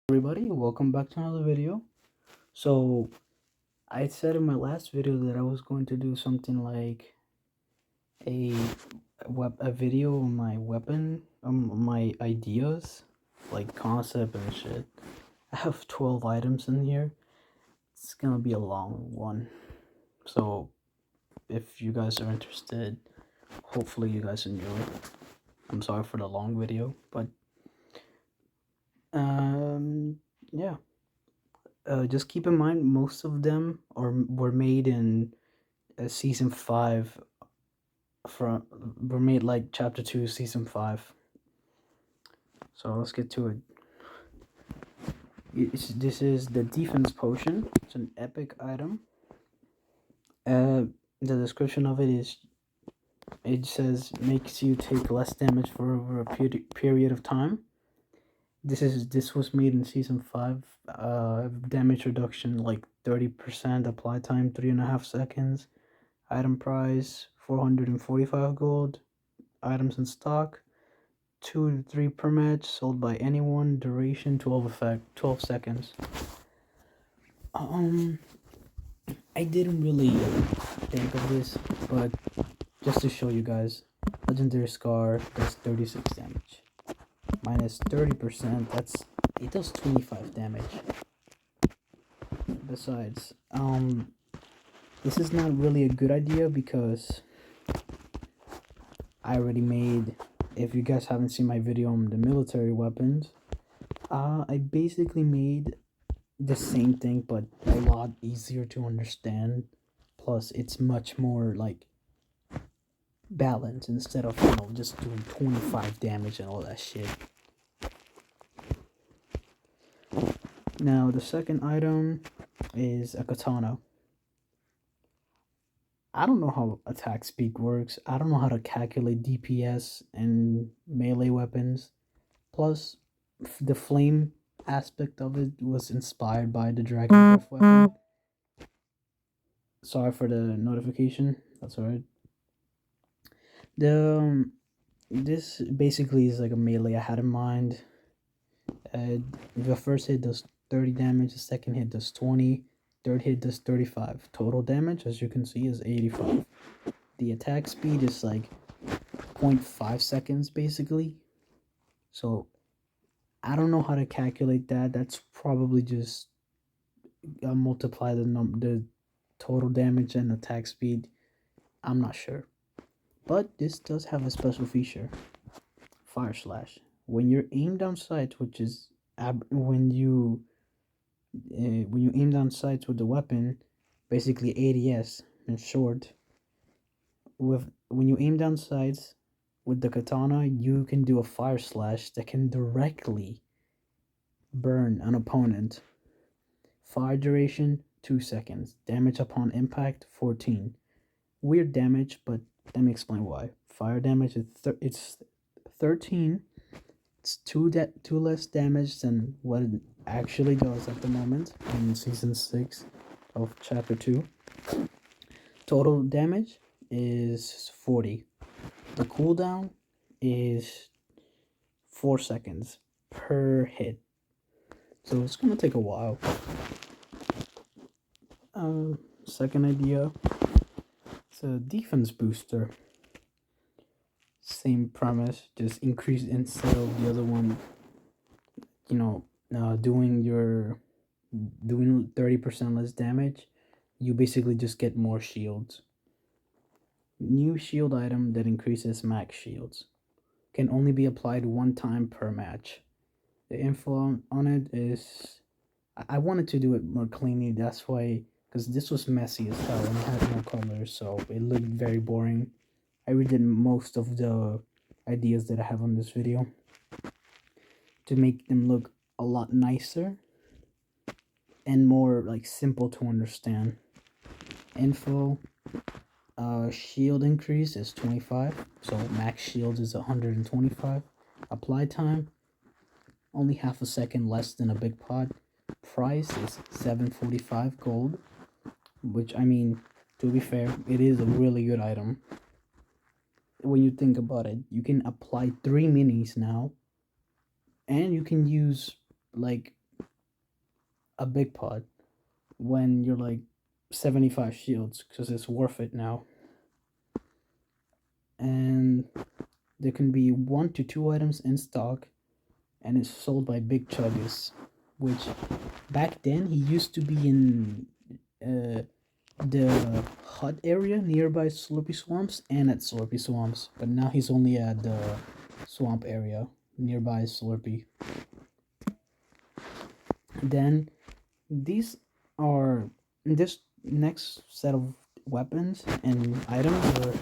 Everybody, welcome back to another video. So I said in my last video that I was going to do something like a a video on my weapon, my ideas, like concept and shit. I have 12 items in here. It's gonna be a long one. So if you guys are interested, hopefully you guys enjoy. I'm sorry for the long video, but yeah. Just keep in mind most of them were made in season 5 from were made like chapter 2 season 5. So let's get to it. This is the defense potion. It's an epic item. The description of it says makes you take less damage for over a period of time. This was made in season 5. Damage reduction like 30%, apply time 3.5 seconds, item price 445 gold, items in stock 2 to 3 per match, sold by anyone, duration 12 seconds. I didn't really think of this, but just to show you guys, legendary scar does 36 damage minus 30%, it does 25 damage. Besides, this is not really a good idea because I already made, if you guys haven't seen my video on the military weapons, I basically made the same thing but a lot easier to understand. Plus it's much more like balanced instead of just doing 25 damage and all that shit. Now the second item is a katana. I don't know how attack speed works. I don't know how to calculate DPS and melee weapons. Plus the flame aspect of it was inspired by the dragon breath weapon. Sorry for the notification. That's alright. This basically is like a melee I had in mind. The first hit does 30 damage. The second hit does 20. Third hit does 35. Total damage, as you can see, is 85. The attack speed is like 0.5 seconds basically. So I don't know how to calculate that. That's probably just multiply the total damage and attack speed. I'm not sure. But this does have a special feature. Fire slash. When you're aimed down sights, which is when you aim down sights with the weapon, basically ADS in short. When you aim down sights with the katana, you can do a fire slash that can directly burn an opponent. Fire duration 2 seconds. Damage upon impact 14. Weird damage, but let me explain why. Fire damage is it's 13. It's two less damage than what it actually does at the moment in season 6 of chapter 2. Total damage is 40. The cooldown is 4 seconds per hit, so it's gonna take a while. Second idea, it's a defense booster. Same premise, just increase instead of the other one. Doing 30% less damage, you basically just get more shields. New shield item that increases max shields. Can only be applied one time per match. The info on it is, I wanted to do it more cleanly, that's why, because this was messy as hell and it had no colors, so it looked very boring. I redid most of the ideas that I have on this video to make them look a lot nicer and more like simple to understand. Info, shield increase is 25, so max shield is 125. Apply time, only half a second less than a big pot. Price is 745 gold, which, I mean, to be fair, it is a really good item. When you think about it, you can apply 3 minis now, and you can use like a big pot when you're like 75 shields because it's worth it now. And there can be 1 to 2 items in stock, and it's sold by Big Chuggas, which back then he used to be in the hut area nearby Slurpy Swamps and at Slurpy Swamps, but now he's only at the swamp area nearby Slurpy. Then these are this next set of weapons and items are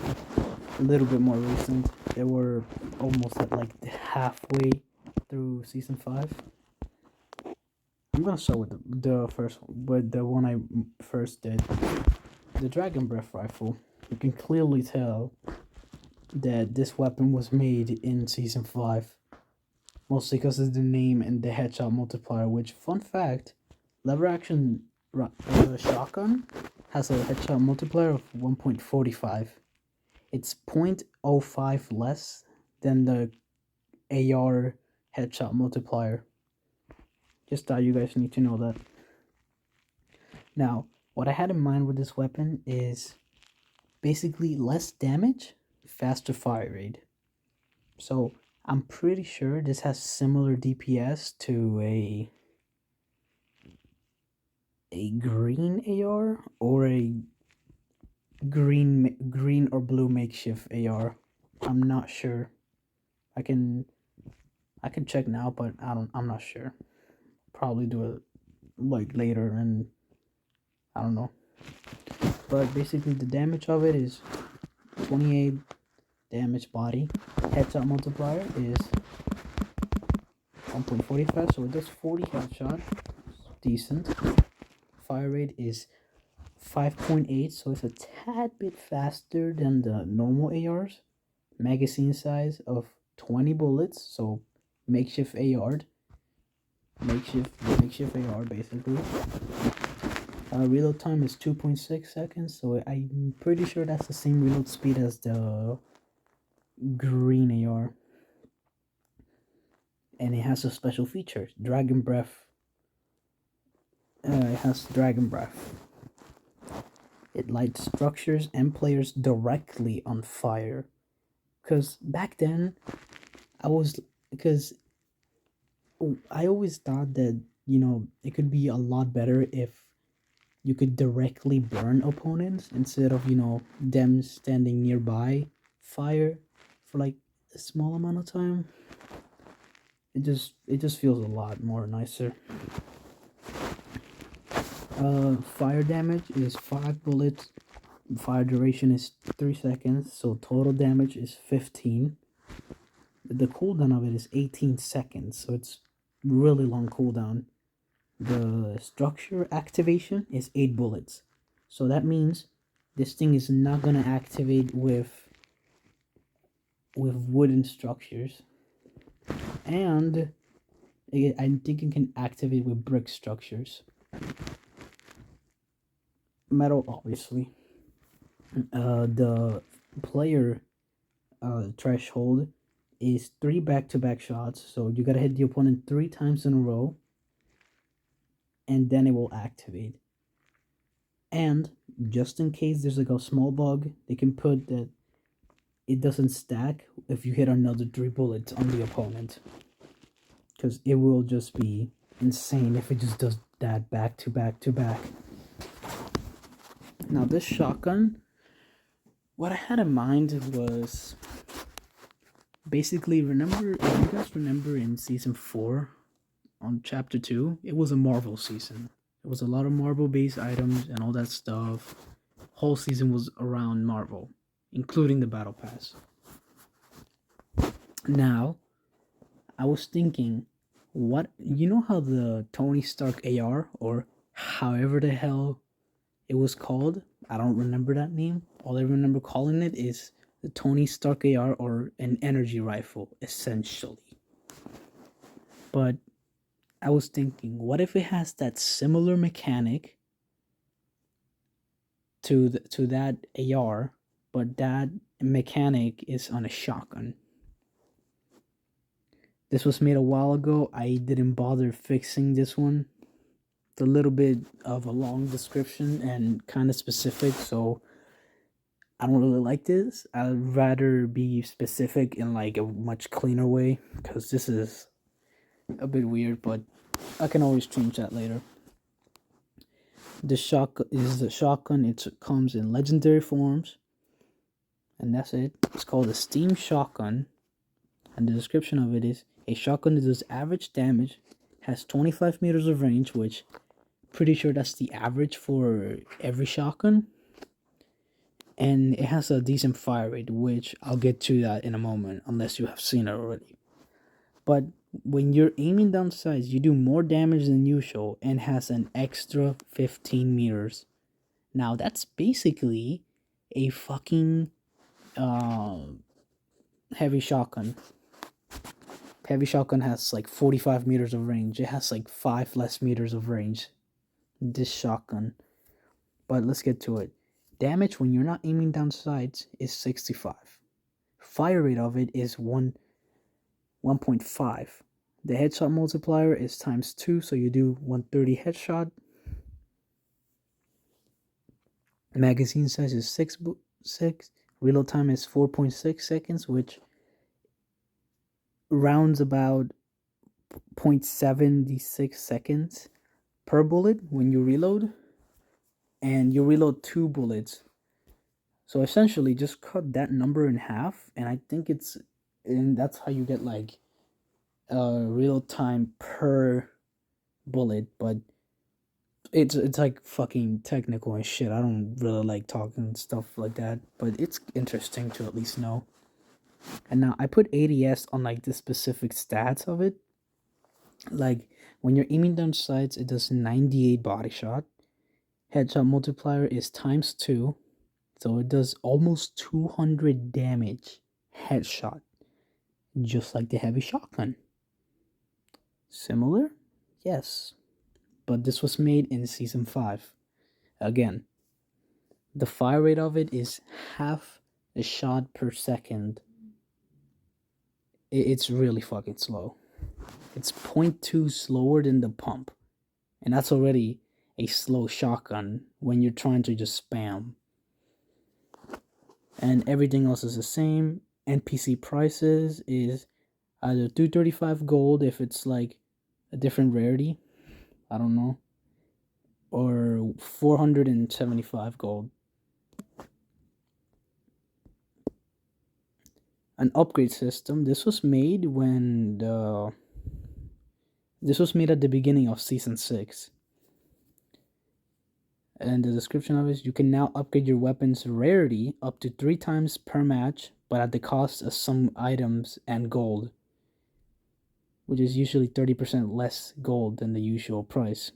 a little bit more recent. They were almost at like halfway through season 5. I'm gonna start with the first one, with the one I first did, the Dragon Breath Rifle. You can clearly tell that this weapon was made in season 5, mostly because of the name and the headshot multiplier. Which, fun fact, lever action shotgun has a headshot multiplier of 1.45. It's 0.05 less than the AR headshot multiplier. Just thought you guys need to know that. Now, what I had in mind with this weapon is basically less damage, faster fire rate. So I'm pretty sure this has similar DPS to a green AR or a green or blue makeshift AR. I'm not sure. I can check now, but I'm not sure. Probably do it like later, and I don't know. But basically the damage of it is 28 damage body. Headshot multiplier is 1.45, so it does 40 headshot. Decent. Fire rate is 5.8, so it's a tad bit faster than the normal ARs. Magazine size of 20 bullets, so makeshift AR. Makeshift AR basically. Reload time is 2.6 seconds, so I'm pretty sure that's the same reload speed as the green AR. And it has a special feature, Dragon Breath. It has Dragon Breath. It lights structures and players directly on fire. Because back then, I always thought that, it could be a lot better if you could directly burn opponents instead of, them standing nearby fire for like a small amount of time. It just feels a lot more nicer. Fire damage is 5 bullets. Fire duration is 3 seconds, so total damage is 15. The cooldown of it is 18 seconds, so it's really long cooldown. The structure activation is 8 bullets, so that means this thing is not gonna activate with wooden structures, and I think it can activate with brick structures. Metal, obviously. The player threshold is 3 back-to-back shots, so you gotta hit the opponent 3 times in a row, and then it will activate. And just in case there's like a small bug, they can put that it doesn't stack if you hit another 3 bullets on the opponent, because it will just be insane if it just does that back to back to back. Now this shotgun, what I had in mind was basically, if you guys remember in season 4 on chapter 2, it was a Marvel season. It was a lot of Marvel based items and all that stuff. Whole season was around Marvel, including the battle pass. Now, I was thinking, how the Tony Stark AR, or however the hell it was called, I don't remember that name. All I remember calling it is the Tony Stark AR, or an energy rifle, essentially. But I was thinking, what if it has that similar mechanic to that AR, but that mechanic is on a shotgun? This was made a while ago. I didn't bother fixing this one. It's a little bit of a long description and kind of specific, so I don't really like this. I'd rather be specific in like a much cleaner way because this is a bit weird, but I can always change that later. The shotgun is the shotgun. It comes in legendary forms, and that's it. It's called a steam shotgun, and the description of it is a shotgun that does average damage, has 25 meters of range, which pretty sure that's the average for every shotgun, and it has a decent fire rate, which I'll get to that in a moment, unless you have seen it already. But when you're aiming down sights, you do more damage than usual and has an extra 15 meters. Now that's basically a fucking heavy shotgun. Heavy shotgun has like 45 meters of range. It has like 5 less meters of range. This shotgun. But let's get to it. Damage when you're not aiming down sights is 65. Fire rate of it is 1.5. The headshot multiplier is times 2, so you do 130 headshot. Magazine size is 6. Reload time is 4.6 seconds, which rounds about 0.76 seconds per bullet when you reload. And you reload 2 bullets. So essentially just cut that number in half, and I think that's how you get like reload time per bullet, but it's like fucking technical and shit. I don't really like talking stuff like that, but it's interesting to at least know. And now I put ADS on like the specific stats of it. Like when you're aiming down sights, it does 98 body shot. Headshot multiplier is times 2. So it does almost 200 damage headshot. Just like the heavy shotgun. Similar? Yes. But this was made in Season 5. Again, the fire rate of it is half a shot per second. It's really fucking slow. It's 0.2 slower than the pump. And that's already a slow shotgun when you're trying to just spam. And everything else is the same. NPC prices is either 235 gold if it's like a different rarity, I don't know, or 475 gold. An upgrade system. This was made at the beginning of Season 6. And the description of it is you can now upgrade your weapon's rarity up to 3 times per match, but at the cost of some items and gold, which is usually 30% less gold than the usual price.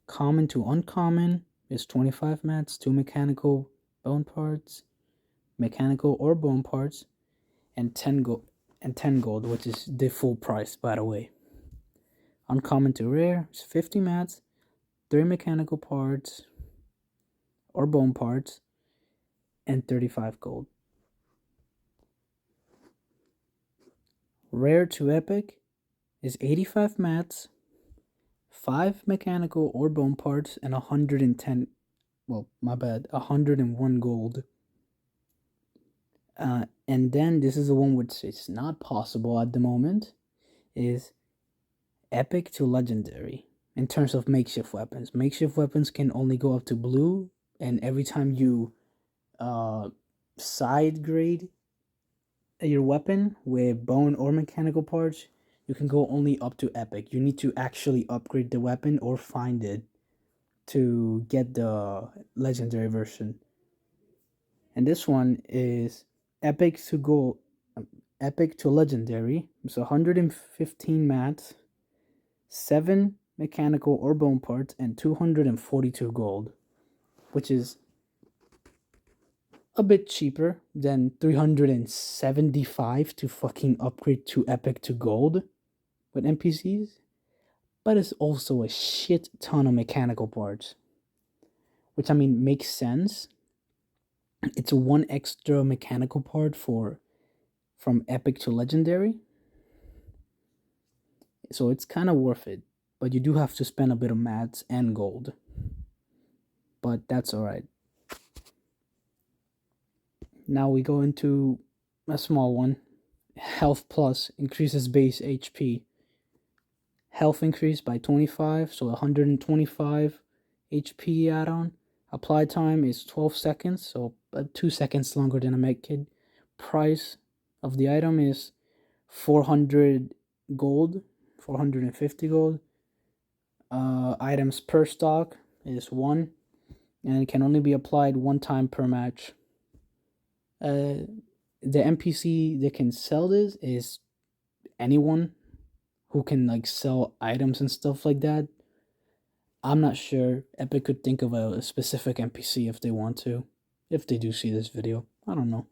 Common to uncommon is 25 mats, 2 mechanical bone parts, mechanical or bone parts, and 10 gold, which is the full price, by the way. Uncommon to rare is 50 mats, 3 mechanical parts or bone parts, and 35 gold. Rare to epic is 85 mats, 5 mechanical or bone parts, and 101 gold. And then this is the one which is not possible at the moment, is epic to legendary in terms of makeshift weapons. Makeshift weapons can only go up to blue, and every time you side grade your weapon with bone or mechanical parts, you can go only up to epic. You need to actually upgrade the weapon or find it to get the legendary version. And this one is epic to legendary. It's 115 mats, 7 mechanical or bone parts, and 242 gold, which is a bit cheaper than 375 to fucking upgrade to epic to gold with NPCs, but it's also a shit ton of mechanical parts, which I mean makes sense. It's 1 extra mechanical part from epic to legendary, so it's kind of worth it. but you do have to spend a bit of mats and gold. But that's alright. Now we go into a small one. Health Plus increases base HP. Health increase by 25, so 125 HP add-on. Apply time is 12 seconds, so 2 seconds longer than a med kit. Price of the item is 400 gold, 450 gold. Items per stock is 1, and it can only be applied 1 time per match. The NPC that can sell this is anyone who can like sell items and stuff like that. I'm not sure. Epic could think of a specific NPC if they want to. If they do see this video. I don't know.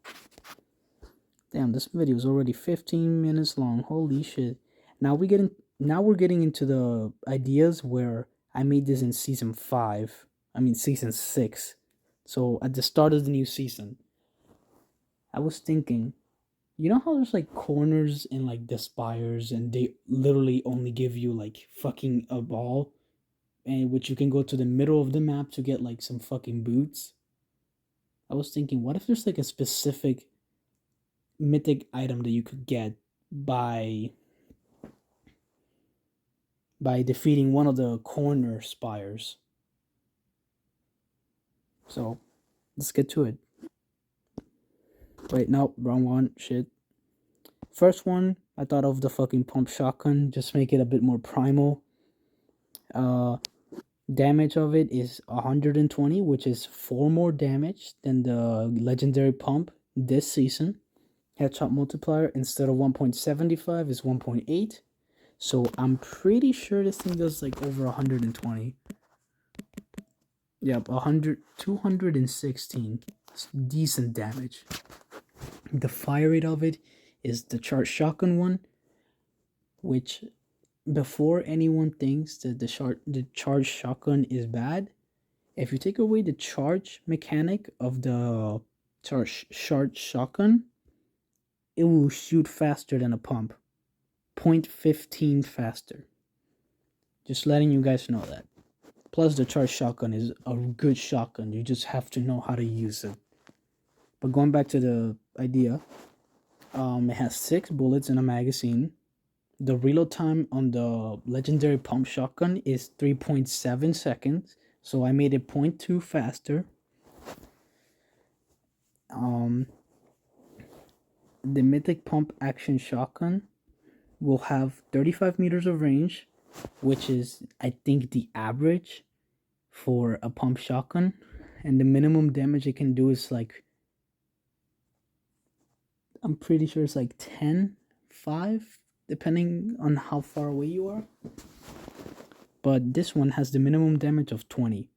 Damn, this video is already 15 minutes long. Holy shit. Now we're getting into the ideas where I made this in season 6. So at the start of the new season, I was thinking, you know how there's like corners in like the spires and they literally only give you like fucking a ball, and which you can go to the middle of the map to get like some fucking boots? I was thinking, what if there's like a specific mythic item that you could get by defeating one of the corner spires? So let's get to it. Wait, no, wrong one. Shit. First one, I thought of the fucking pump shotgun. Just make it a bit more primal. Damage of it is 120, which is 4 more damage than the legendary pump this season. Headshot multiplier instead of 1.75 is 1.8. So I'm pretty sure this thing does like over 120. Yep, 216. It's decent damage. The fire rate of it is the charged shotgun one, which before anyone thinks that the charged shotgun is bad, if you take away the charge mechanic of the charged shotgun, it will shoot faster than a pump. 0.15 faster. Just letting you guys know that. Plus the charged shotgun is a good shotgun. You just have to know how to use it. But going back to the idea, it has 6 bullets in a magazine. The reload time on the legendary pump shotgun is 3.7 seconds. So I made it 0.2 faster. The mythic pump action shotgun will have 35 meters of range, which is, I think, the average for a pump shotgun. And the minimum damage it can do is like, I'm pretty sure it's like 5, depending on how far away you are. But this one has the minimum damage of 20.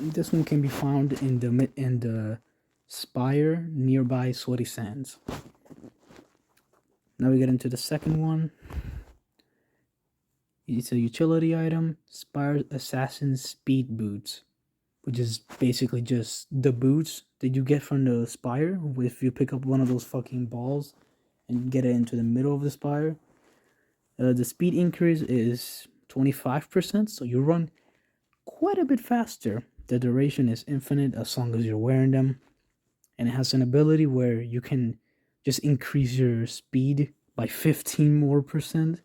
This one can be found in the spire nearby Sweaty Sands. Now we get into the second one. It's a utility item, Spire Assassin Speed Boots, which is basically just the boots that you get from the spire if you pick up one of those fucking balls and get it into the middle of the spire. The speed increase is 25%, so you run quite a bit faster. The duration is infinite as long as you're wearing them, and it has an ability where you can just increase your speed by 15 more percent.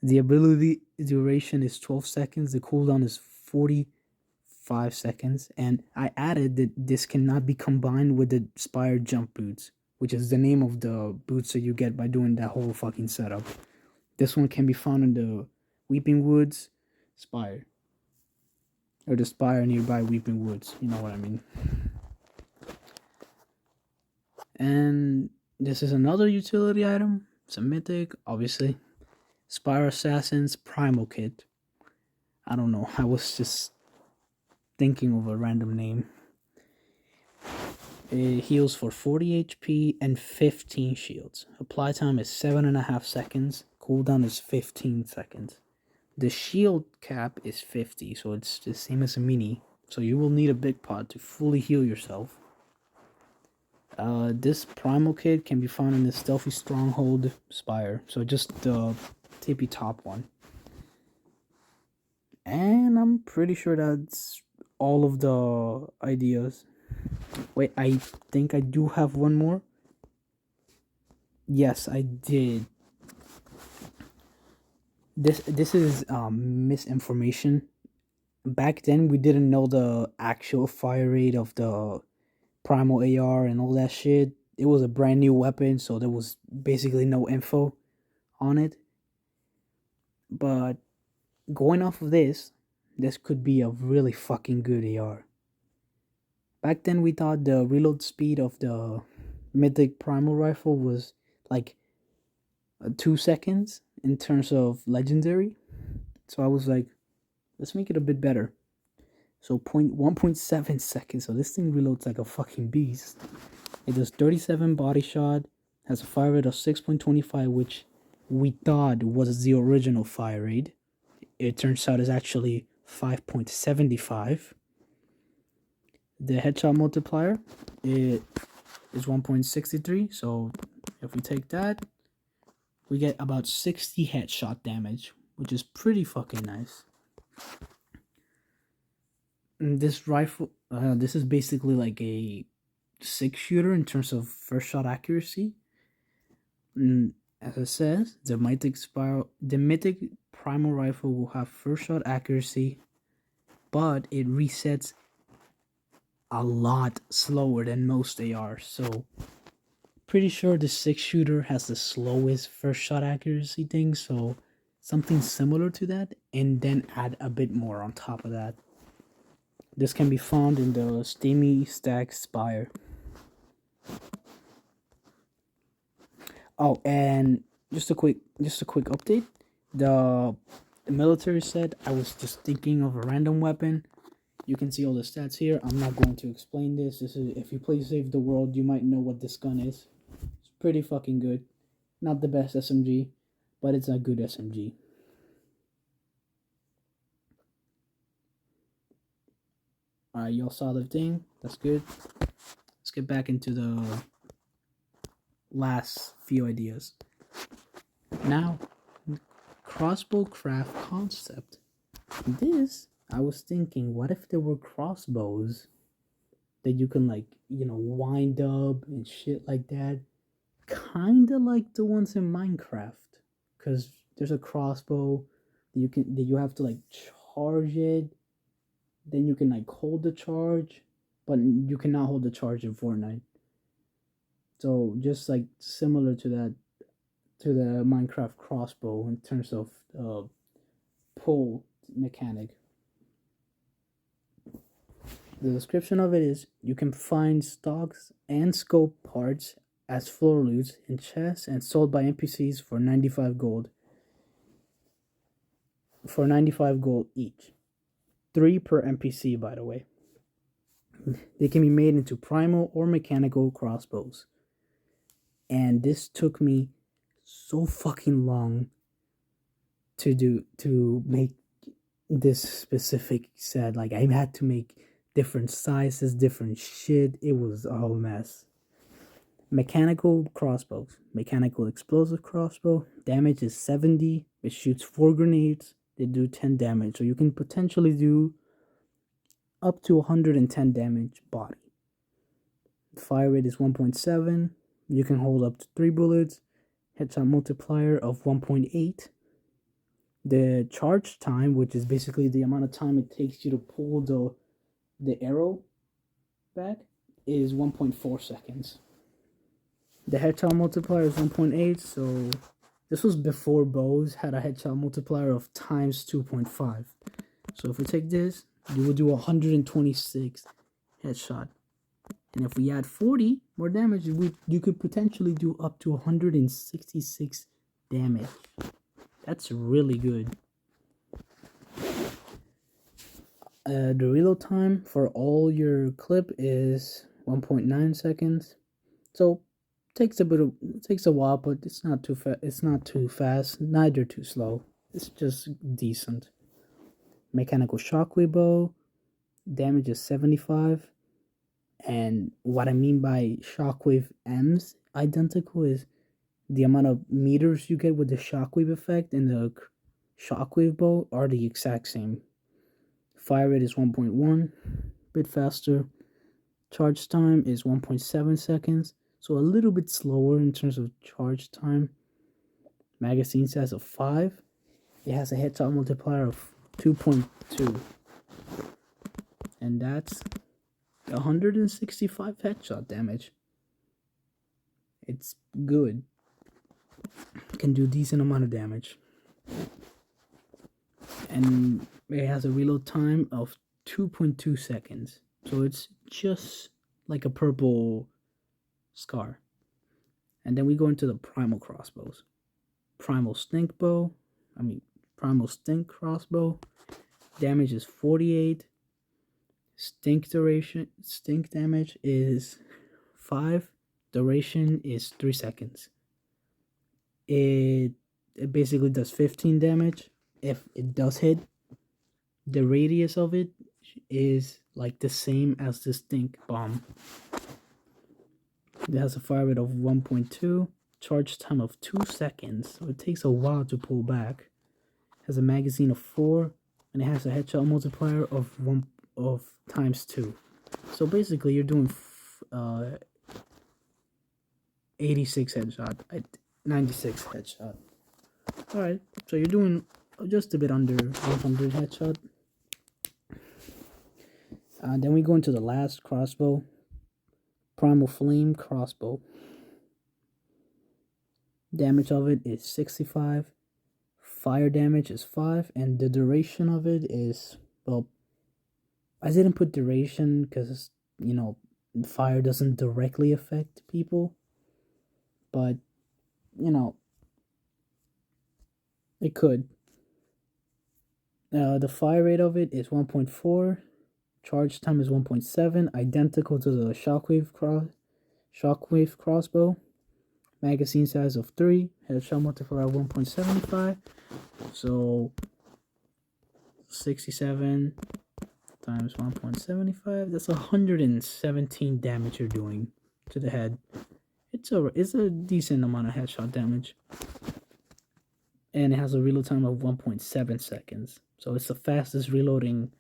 The ability duration is 12 seconds. The cooldown is 45 seconds. And I added that this cannot be combined with the Spire Jump Boots, which is the name of the boots that you get by doing that whole fucking setup. This one can be found in the Weeping Woods Spire. Or the spire nearby Weeping Woods. You know what I mean. And this is another utility item. It's a mythic, obviously. Spire Assassin's Primal Kit. I don't know. I was just thinking of a random name. It heals for 40 HP and 15 shields. Apply time is 7.5 seconds. Cooldown is 15 seconds. The shield cap is 50, so it's the same as a mini. So you will need a big pot to fully heal yourself. This Primal Kit can be found in the Stealthy Stronghold Spire. So just the tippy top one. And I'm pretty sure that's all of the ideas. Wait, I think I do have one more. Yes, I did. This is misinformation. Back then we didn't know the actual fire rate of the Primal AR and all that shit. It was a brand new weapon, so there was basically no info on it. But going off of this could be a really fucking good AR. Back then we thought the reload speed of the Mythic Primal rifle was like 2 seconds in terms of legendary. So I was like, let's make it a bit better. So 1.7 seconds. So this thing reloads like a fucking beast. It does 37 body shot, has a fire rate of 6.25, which we thought was the original fire rate. It turns out is actually 5.75. The headshot multiplier it is 1.63. So if we take that, we get about 60 headshot damage, which is pretty fucking nice. And this rifle, this is basically like a 6-shooter in terms of first shot accuracy. And as it says, the Mythic Primal rifle will have first shot accuracy, but it resets a lot slower than most ARs. So pretty sure the 6-shooter has the slowest first shot accuracy thing. So something similar to that, and then add a bit more on top of that. This can be found in the Steamy Stack Spire. Oh, and just a quick update. The military said I was just thinking of a random weapon. You can see all the stats here. I'm not going to explain this. This is if you play Save the World, you might know what this gun is. It's pretty fucking good. Not the best SMG, but it's a good SMG. Alright, y'all saw the thing. That's good. Let's get back into the last few ideas. Now, crossbow craft concept. This, I was thinking, what if there were crossbows that you can wind up and shit like that? Kinda like the ones in Minecraft. Cause there's a crossbow that you have to charge it. Then you can hold the charge, but you cannot hold the charge in Fortnite. So just similar to that, to the Minecraft crossbow in terms of pull mechanic. The description of it is you can find stocks and scope parts as floor loot in chests and sold by NPCs for 95 gold. For 95 gold each. 3 per NPC, by the way. They can be made into primal or mechanical crossbows. And this took me so fucking long to make this specific set. I had to make different sizes, different shit. It was a whole mess. Mechanical crossbows. Mechanical explosive crossbow. Damage is 70. It shoots 4 grenades. They do 10 damage. So you can potentially do up to 110 damage body. The fire rate is 1.7. You can hold up to 3 bullets. Headshot multiplier of 1.8. The charge time, which is basically the amount of time it takes you to pull the arrow back, is 1.4 seconds. The headshot multiplier is 1.8, so this was before bows had a headshot multiplier of times 2.5. So if we take this, you will do 126 headshot. And if we add 40 more damage, you could potentially do up to 166 damage. That's really good. The reload time for all your clip is 1.9 seconds. So takes a while, but it's not too it's not too fast, neither too slow. It's just decent. Mechanical shockwave bow, damage is 75. And what I mean by shockwave M's identical is the amount of meters you get with the shockwave effect and the shockwave bow are the exact same. Fire rate is 1.1, bit faster. Charge time is 1.7 seconds, so a little bit slower in terms of charge time. Magazine size of 5. It has a headshot multiplier of 2.2. And that's 165 headshot damage. It's good. Can do decent amount of damage. And it has a reload time of 2.2 seconds. So it's just like a purple scar. And then we go into the Primal crossbows. Primal Stink crossbow. Damage is 48. Stink damage is 5. Duration is 3 seconds. It basically does 15 damage. If it does hit, the radius of it is like the same as the stink bomb. It has a fire rate of 1.2, charge time of 2 seconds, so it takes a while to pull back. It has a magazine of 4, and it has a headshot multiplier of times 2. So basically, you're doing 86 headshot, 96 headshot. All right, so you're doing just a bit under 100 headshot. Then we go into the last crossbow, Primal Flame crossbow. Damage of it is 65. Fire damage is 5, and the duration of it is, well, I didn't put duration because, fire doesn't directly affect people, but, it could. The fire rate of it is 1.4. Charge time is 1.7, identical to the Shockwave crossbow. Magazine size of 3, headshot multiplier 1.75. So 67 times 1.75. That's 117 damage you're doing to the head. It's a decent amount of headshot damage, and it has a reload time of 1.7 seconds. So it's the fastest reloading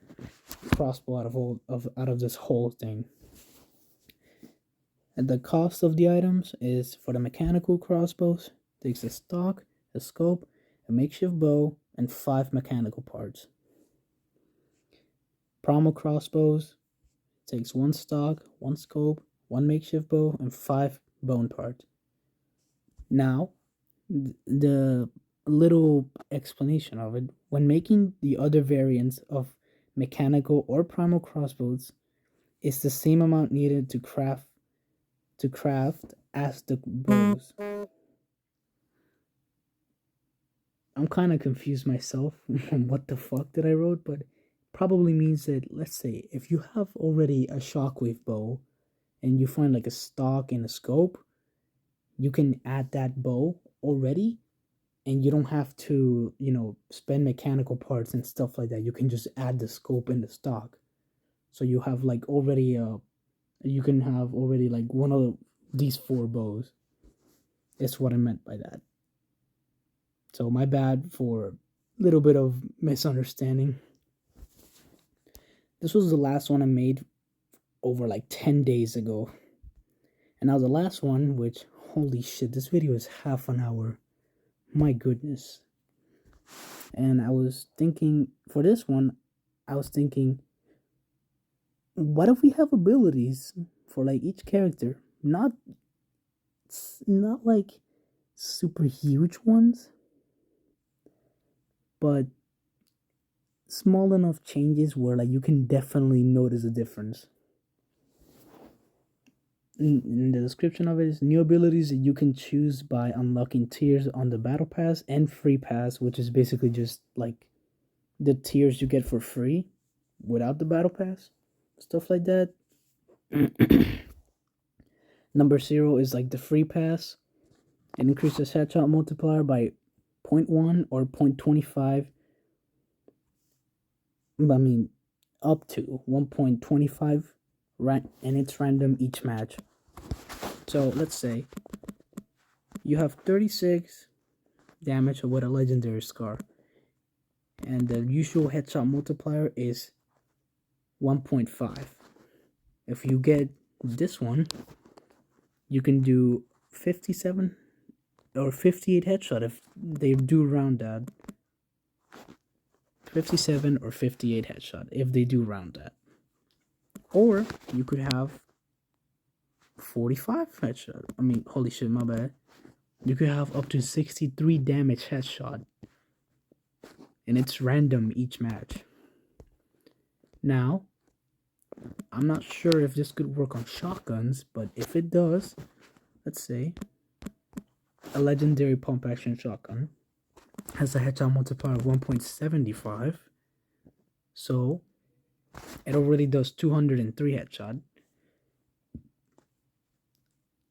crossbow out of this whole thing. And the cost of the items is, for the mechanical crossbows, takes a stock, a scope, a makeshift bow, and 5 mechanical parts. Primal crossbows takes 1 stock, 1 scope, 1 makeshift bow, and 5 bone parts. Now, the little explanation of it: when making the other variants of mechanical or primal crossbows, it's the same amount needed to craft as the bows. I'm kind of confused myself on what the fuck that I wrote, but probably means that, let's say, if you have already a shockwave bow and you find like a stock and a scope, you can add that bow already, and you don't have to, spend mechanical parts and stuff like that. You can just add the scope and the stock. So you have like already you can have already like one of these 4 bows. That's what I meant by that. So my bad for a little bit of misunderstanding. This was the last one I made over like 10 days ago. And now the last one, which, holy shit, this video is half an hour. My goodness. And I was thinking, for this one, what if we have abilities for like each character? Not like super huge ones, but small enough changes where like you can definitely notice a difference. In the description of it is new abilities that you can choose by unlocking tiers on the battle pass and free pass, which is basically just like the tiers you get for free without the battle pass, stuff like that. Number 0 is like the free pass. It increases headshot multiplier by 0.1 or 0.25. Up to 1.25, and it's random each match. So let's say you have 36 damage with a legendary scar, and the usual headshot multiplier is 1.5. If you get this one, you can do 57 or 58 headshot if they do round that. 57 or 58 headshot if they do round that. Or you could have 45 headshot. I mean, holy shit, my bad. You could have up to 63 damage headshot. And it's random each match. Now, I'm not sure if this could work on shotguns, but if it does, let's say a legendary pump action shotgun has a headshot multiplier of 1.75. So it already does 203 headshot.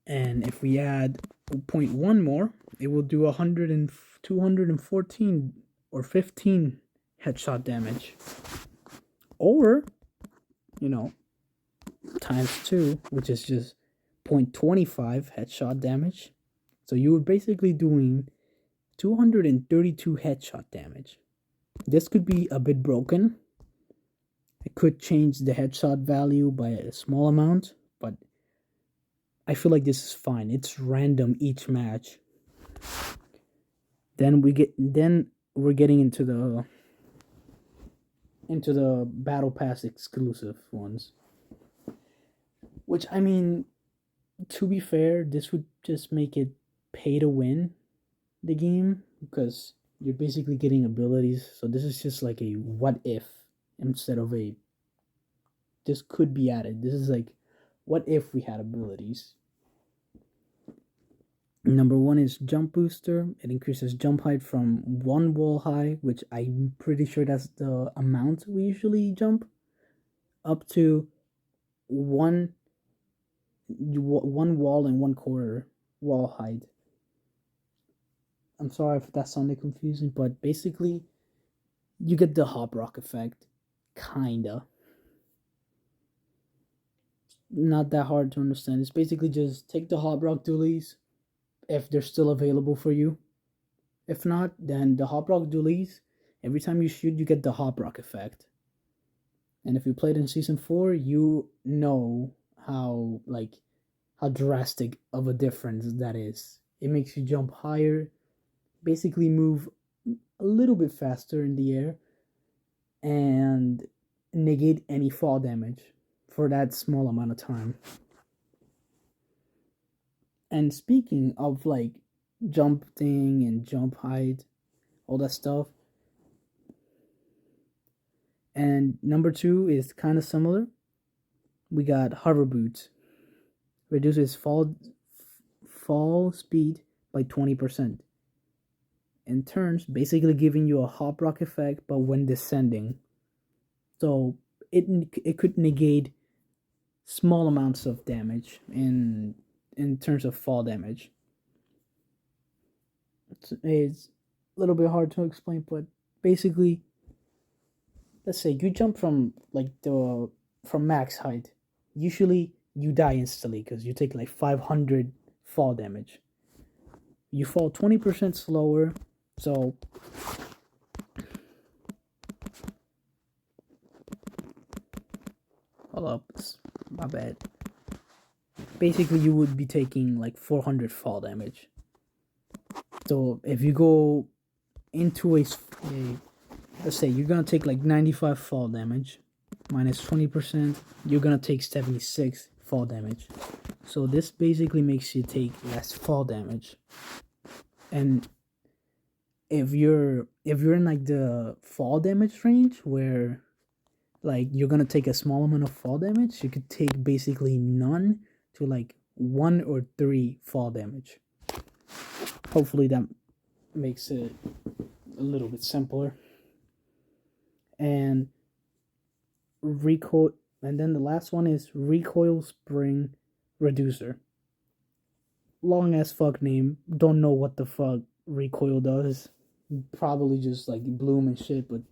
And if we add 0.1 more, it will do 214 or 15 headshot damage. Or, times 2, which is just 0.25 headshot damage. So you were basically doing 232 headshot damage. This could be a bit broken. It could change the headshot value by a small amount, but I feel like this is fine. It's random each match. Then we're getting into the Battle Pass exclusive ones. Which, I mean, to be fair, this would just make it pay to win the game, because you're basically getting abilities. So this is just like a what if instead of a this could be added. This is like, what if we had abilities? Number 1 is jump booster. It increases jump height from 1 wall high, which I'm pretty sure that's the amount we usually jump, up to one wall and 1/4 wall height. I'm sorry if that sounded confusing, but basically you get the hop rock effect, kinda. Not that hard to understand. It's basically just take the hop rock dualies if they're still available for you. If not, then the hop rock dualies, every time you shoot, you get the hop rock effect. And if you played in season 4, you know how drastic of a difference that is. It makes you jump higher, basically move a little bit faster in the air, and negate any fall damage for that small amount of time. And speaking of jumping and jump height, all that stuff, and number 2 is kind of similar. We got hover boots. Reduces fall speed by 20%. In turns, basically giving you a hop rock effect, but when descending. So it could negate small amounts of damage in terms of fall damage. It's a little bit hard to explain, but basically, let's say you jump from max height. Usually you die instantly because you take 500 fall damage. You fall 20% slower, so hold up, my bad. Basically, you would be taking 400 fall damage. So if you go into a let's say you're gonna take 95 fall damage, minus 20%, you're gonna take 76 fall damage. So this basically makes you take less fall damage. And if you're in the fall damage range where you're gonna take a small amount of fall damage, you could take basically none to 1 or 3 fall damage. Hopefully that makes it a little bit simpler. And recoil, and then the last one is recoil spring reducer. Long as fuck name. Don't know what the fuck recoil does. Probably just bloom and shit, but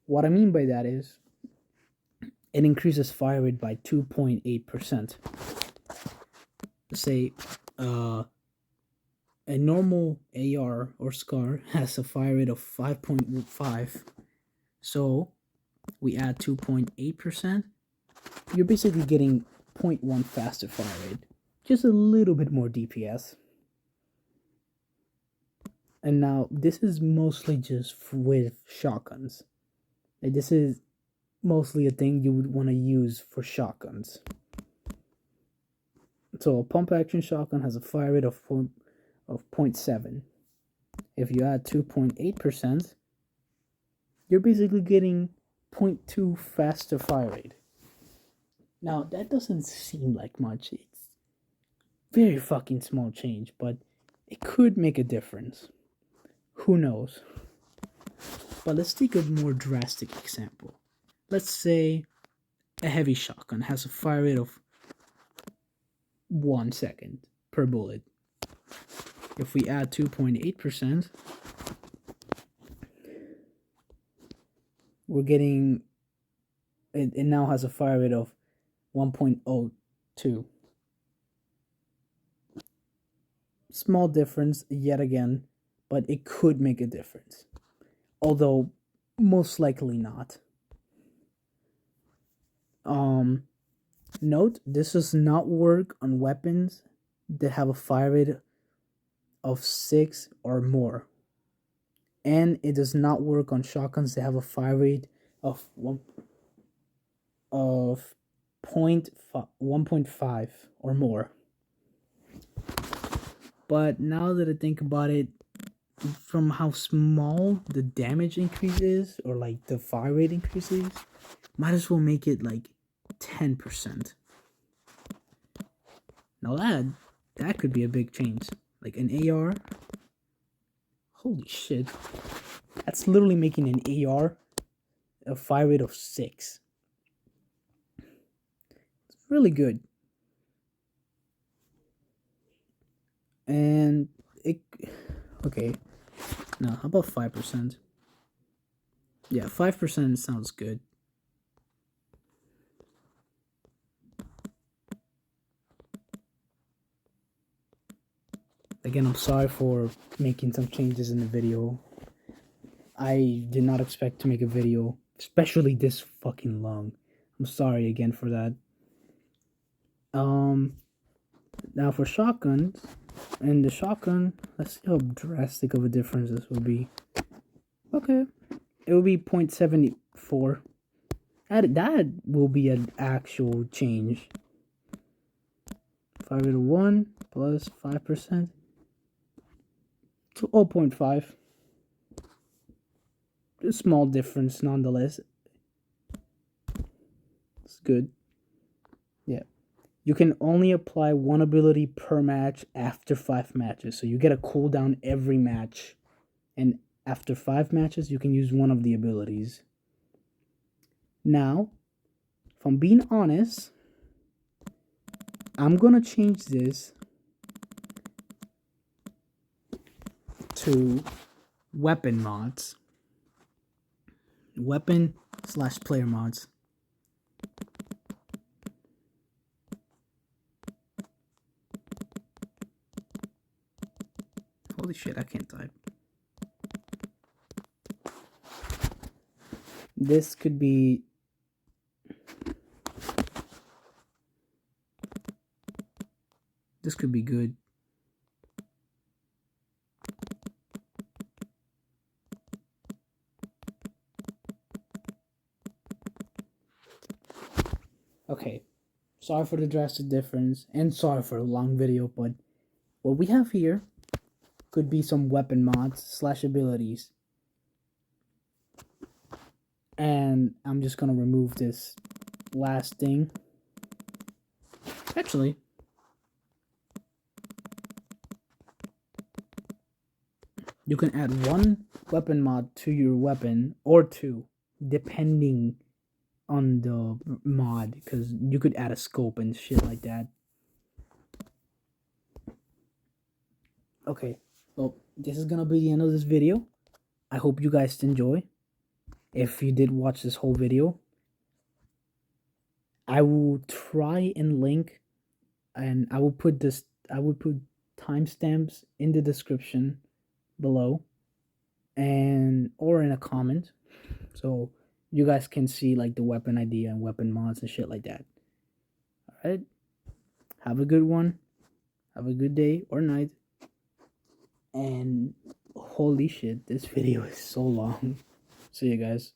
what I mean by that is it increases fire rate by 2.8%. Say a normal AR or SCAR has a fire rate of 5.5. So we add 2.8%, you're basically getting 0.1 faster fire rate. Just a little bit more DPS. And now this is mostly just with shotguns. Like, this is mostly a thing you would want to use for shotguns. So a pump action shotgun has a fire rate of 0.7. If you add 2.8%, you're basically getting 0.2 faster fire rate. Now that doesn't seem like much. It's very fucking small change, but it could make a difference. Who knows? But let's take a more drastic example. Let's say a heavy shotgun has a fire rate of 1 second per bullet. If we add 2.8%, we're getting, it now has a fire rate of 1.02. Small difference yet again, but it could make a difference. Although most likely not. Note, this does not work on weapons that have a fire rate of 6 or more. And it does not work on shotguns that have a fire rate of 1.5 or more. But now that I think about it, from how small the damage increase is, or like the fire rate increases, might as well make it like 10%. Now that could be a big change. Like an AR. Holy shit. That's literally making an AR a fire rate of 6. It's really good. And it, okay. No, how about 5%? Yeah, 5% sounds good. Again, I'm sorry for making some changes in the video. I did not expect to make a video, especially this fucking long. I'm sorry again for that. Now for shotguns, and the shotgun, let's see how drastic of a difference this will be. Okay, it will be 0.74. That will be an actual change. 5 to 1 plus 5% to 0.5. A small difference nonetheless. It's good. Yeah. You can only apply one ability per match after 5 matches. So you get a cooldown every match. And after 5 matches, you can use one of the abilities. Now, if I'm being honest, I'm gonna change this to weapon mods. Weapon/player mods. Holy shit, I can't type. This could be good. Okay, sorry for the drastic difference, and sorry for a long video, but what we have here could be some weapon mods / abilities. And I'm just gonna remove this last thing. Actually, you can add one weapon mod to your weapon, or 2, depending on the mod, because you could add a scope and shit like that. Okay, well, this is gonna be the end of this video. I hope you guys enjoy. If you did watch this whole video, I will try and link, and I will put timestamps in the description below, and or in a comment. So you guys can see like the weapon idea and weapon mods and shit like that. Alright? Have a good one. Have a good day or night. And holy shit, this video is so long. See you guys.